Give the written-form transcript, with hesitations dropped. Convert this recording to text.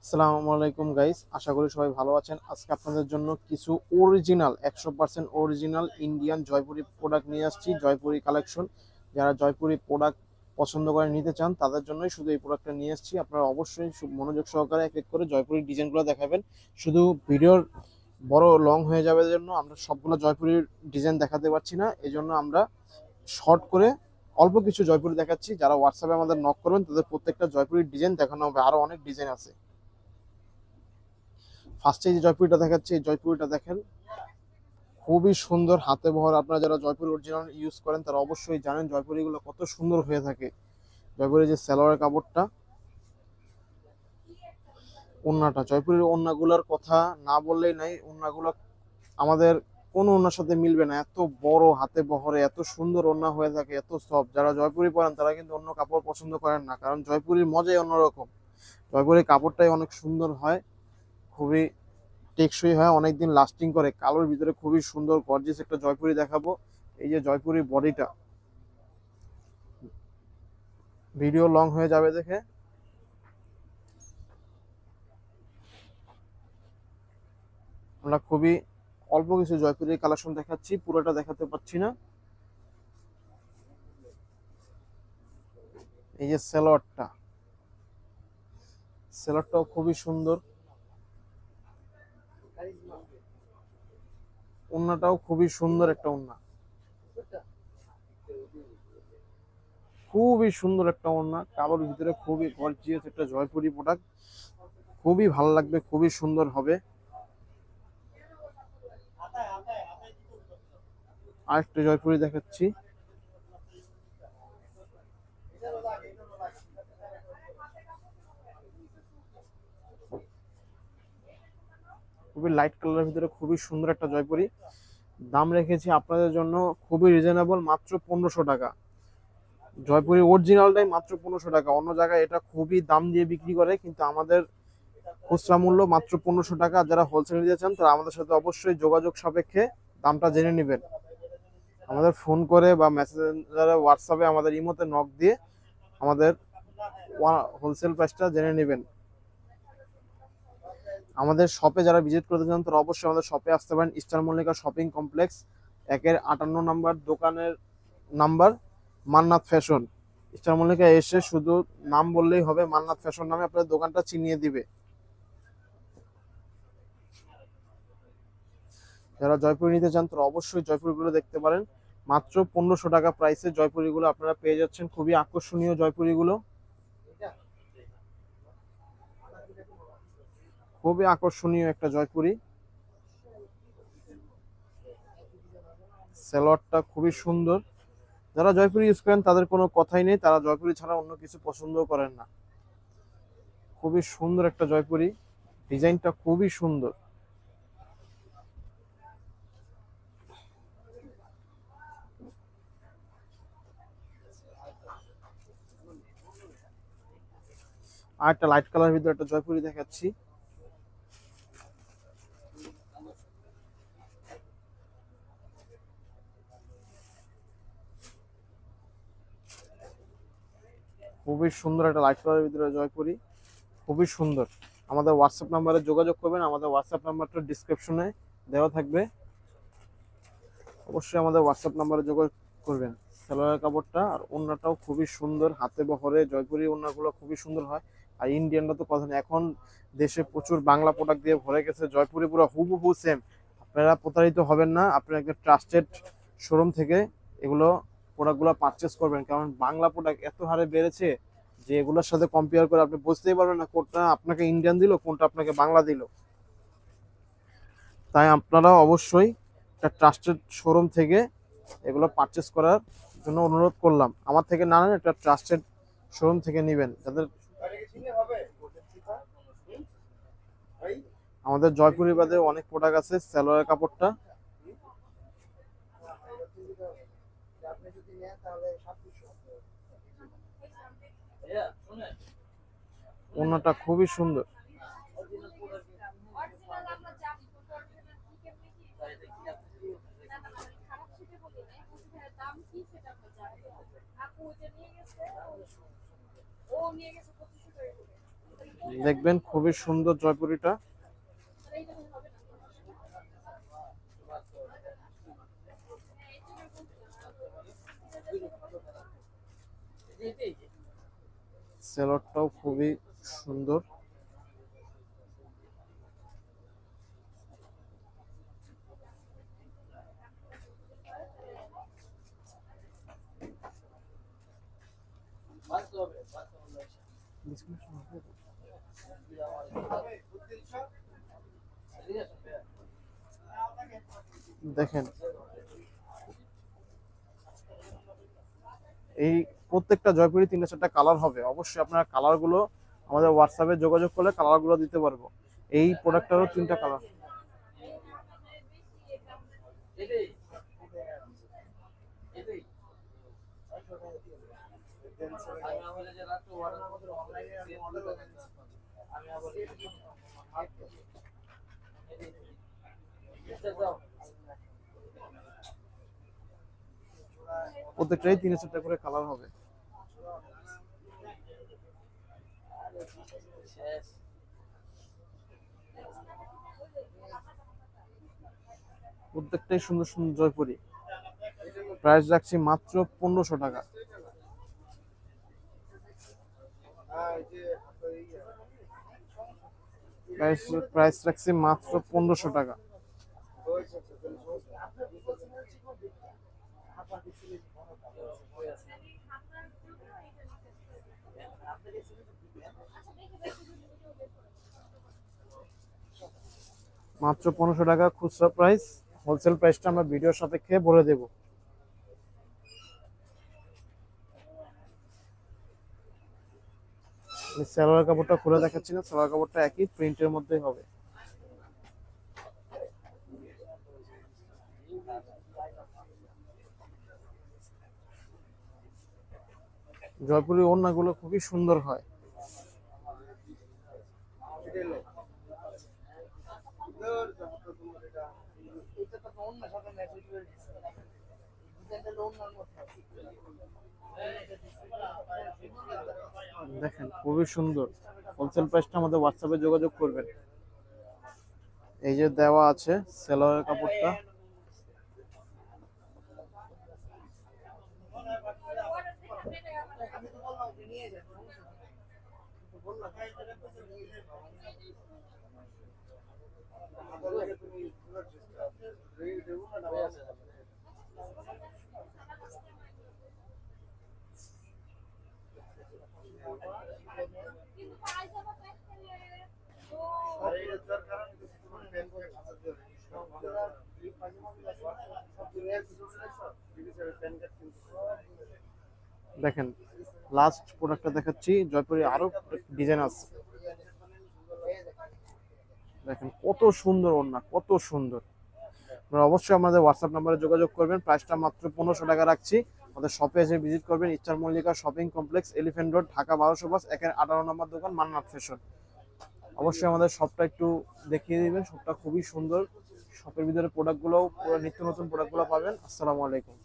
আসসালামু আলাইকুম গাইস, আশা করি সবাই ভালো আছেন। আজকে আপনাদের জন্য কিছু original 100% original Indian Jaipuri product নিয়ে আসছি। জয়পুরি কালেকশন, যারা জয়পুরি প্রোডাক্ট পছন্দ করে নিতে চান তাদের জন্যই শুধু এই প্রোডাক্টটা নিয়ে আসছি। আপনারা অবশ্যই মনোযোগ সহকারে এক এক করে জয়পুরি ডিজাইনগুলো দেখাবেন। শুধু ভিডিওর বড় লং হয়ে যাবে জন্য আমরা সবগুলো জয়পুরির ডিজাইন দেখাতে পারছি না, এই জন্য আমরা শর্ট করে অল্প কিছু জয়পুরি দেখাচ্ছি। যারা হোয়াটসঅ্যাপে আমাদের নক করবেন তাদের প্রত্যেকটা জয়পুরির ডিজাইন দেখানো হবে, আরো অনেক ডিজাইন আছে। ফার্স্টে যে জয়পুরিটা দেখাচ্ছি, এই জয়পুরিটা দেখেন, খুবই সুন্দর হাতে বহর। আপনারা যারা জয়পুরি অরিজিনাল ইউজ করেন তারা অবশ্যই জানেন জয়পুরিগুলো কত সুন্দর হয়ে থাকে। জয়পুরের যে সালোয়ারের কাপড়টা, ওড়নাটা, জয়পুরের ওড়নাগুলোর কথা না বললেই নাই। ওড়নাগুলো আমাদের কোনো ওড়নার সাথে মিলবে না, এত বড় হাতে বহরে এত সুন্দর ওড়না হয়ে থাকে, এত সফট। যারা জয়পুরি পরেন তারা কিন্তু অন্য কাপড় পছন্দ করেন না, কারণ জয়পুরির মজাই অন্যরকম। জয়পুরের কাপড়টাই অনেক সুন্দর হয়, খুবই টেকসই হয়, অনেকদিন লাস্টিং করে। কালোর ভিতরে খুবই সুন্দর গর্জিয়াস একটা জয়পুরি দেখাবো। এই যে জয়পুরি বডিটা, ভিডিও লং হয়ে যাবে দেখে আমরা খুবই অল্প কিছু জয়পুরির কালেকশন দেখাচ্ছি, পুরোটা দেখাতে পাচ্ছি না। এই যে সেলোয়ারটা, সেলোয়ারটাও খুবই সুন্দর, ওড়নাটাও খুবই সুন্দর একটা ওড়না, খুবই সুন্দর একটা ওড়না কালোর ভিতরে, খুবই গর্জিয়াস একটা জয়পুরি প্রোডাক্ট। খুবই ভালো লাগবে, খুবই সুন্দর হবে। আরেকটা জয়পুরি দেখাচ্ছি, খুবই লাইট কালারের ভিতরে খুবই সুন্দর একটা জয়পুরি। দাম রেখেছি আপনাদের জন্য খুবই রিজনেবল, মাত্র 1500 টাকা। জয়পুরি অরিজিনালটাই মাত্র 1500 টাকা। অন্য জায়গায় এটা খুবই দাম দিয়ে বিক্রি করে, কিন্তু আমাদের খুচরা মূল্য মাত্র 1500 টাকা। যারা হোলসেল নিতে চান তারা আমাদের সাথে অবশ্যই যোগাযোগ সাপেক্ষে দামটা জেনে নেবেন। আমাদের ফোন করে বা মেসেঞ্জারে, হোয়াটসঅ্যাপে, আমাদের ইমোতে নক দিয়ে আমাদের হোলসেল প্রাইসটা জেনে নেবেন। আমাদের শপে যারা ভিজিট করতে চান তারা অবশ্যই আমাদের শপে আসতে পারেন। ইস্টার মল্লিকা শপিং কমপ্লেক্স, 58 নম্বর দোকানের নাম্বার, মান্নাত ফ্যাশন। ইস্টার মল্লিকা এসে শুধু নাম বললেই হবে, মান্নাত ফ্যাশন নামে আপনাদের দোকানটা চিনিয়ে দিবে। যারা জয়পুরি নিতে চান তারা অবশ্যই জয়পুরিগুলো দেখতে পারেন। মাত্র 1500 টাকা প্রাইসে জয়পুরিগুলো আপনারা পেয়ে যাচ্ছেন, খুবই আকর্ষণীয় জয়পুরিগুলো, খুবই আকর্ষণীয় একটা জয়পুরি। সালোয়ারটা খুবই সুন্দর। যারা জয়পুরি ইউজ করেন তাদের কোনো কথাই নেই, তারা জয়পুরি ছাড়া অন্য কিছু পছন্দ করেন না। খুবই সুন্দর একটা জয়পুরি, ডিজাইনটা খুবই সুন্দর। আর একটা লাইট কালার ভিতরে একটা জয়পুরি দেখাচ্ছি, খুবই সুন্দর একটা লাইট কালারের ভিতরে জয়পুরি, খুবই সুন্দর। আমাদের হোয়াটসঅ্যাপ নাম্বারে যোগাযোগ করবেন, আমাদের হোয়াটসঅ্যাপ নাম্বারটা ডিসক্রিপশনে দেওয়া থাকবে, অবশ্যই আমাদের হোয়াটসঅ্যাপ নাম্বারে যোগাযোগ করবেন। সালোয়ারের কাপড়টা আর ওড়নাটাও খুবই সুন্দর, হাতে বহরে জয়পুরি ওড়নাগুলো খুবই সুন্দর হয়। আর ইন্ডিয়ানরা তো কথা নেই, এখন দেশে প্রচুর বাংলা প্রোডাক্ট দিয়ে ভরে গেছে, জয়পুরি পুরো হুবহু সেম। আপনারা প্রতারিত হবেন না, আপনারা একটা ট্রাস্টেড শোরুম থেকে এগুলো প্রোডাক্টগুলো পারচেস করবেন, কারণ বাংলা প্রোডাক্ট এত হারে বেড়েছে যে এগুলোর সাথে কম্পেয়ার করে আপনি বুঝতেই পারবেন না কোনটা আপনাকে ইন্ডিয়ান দিল, কোনটা আপনাকে বাংলা দিল। তাই আপনারা অবশ্যই একটা ট্রাস্টেড শোরুম থেকে এগুলো পারচেস করার জন্য অনুরোধ করলাম। আমার থেকে না নেন, একটা ট্রাস্টেড শোরুম থেকে নেবেন। যাদের আমাদের জয়পুরি বাদে অনেক প্রোডাক্ট আছে। সালোয়ারের কাপড়টা, ওড়নাটা খুবই সুন্দর। দেখবেন খুবই সুন্দর জয়পুরিটা। সেলরটাও খুবই সুন্দর। দেখেন এই প্রত্যেকটা জয়পুরি 3-4টা কালার হবে। অবশ্যই আপনারা কালার গুলো আমাদের হোয়াটসঅ্যাপে যোগাযোগ করলে কালার গুলো দিতে পারবো। এই প্রোডাক্টটারও 3টা কালার। প্রত্যেকটাই 3-4টা করে কালার হবে। প্রত্যেকটাই সুন্দর সুন্দর জয়পুরি। প্রাইস রাখছি মাত্র 1500 টাকা। প্রাইস রাখছি মাত্র 1500 টাকা। মাত্র 1500 টাকা খুচরা প্রাইস। হোলসেল প্রাইসটা আমরা ভিডিও সাপেক্ষে বলে দেব। সালোয়ার কাপড়টা খুলে দেখাচ্ছি না, সালোয়ার কাপড়টা একই প্রিন্টের মধ্যেই হবে। জয়পুরি ওড়নাগুলো খুবই সুন্দর হয়। দেখেন খুবই সুন্দর। হোলসেল প্রাইসটা আমাদের হোয়াটসঅ্যাপে যোগাযোগ করবেন। এই যে দেওয়া আছে সালোয়ারের কাপড়টা। দেখেন লাস্ট প্রোডাক্টটা দেখাচ্ছি, জয়পুরে আরো ডিজাইন আছে। দেখেন কত সুন্দর ওড়না, কত সুন্দর। আপনারা অবশ্যই আমাদের হোয়াটসঅ্যাপ নাম্বারে যোগাযোগ করবেন। প্রাইসটা মাত্র 1500 টাকা রাখছি। আমাদের শপে এসে ভিজিট করবেন, ইচ্ছার Mallika shopping complex, elephant road, Dhaka 1200 বাস, 18 নম্বর দোকান, মান্নাত ফ্যাশন। অবশ্যই আমাদের শপটা একটু দেখিয়ে দিবেন। শপটা খুবই সুন্দর। শপের ভিতরে প্রোডাক্টগুলো পুরো নিত্য নতুন প্রোডাক্টগুলো পাবেন। আসসালামু আলাইকুম।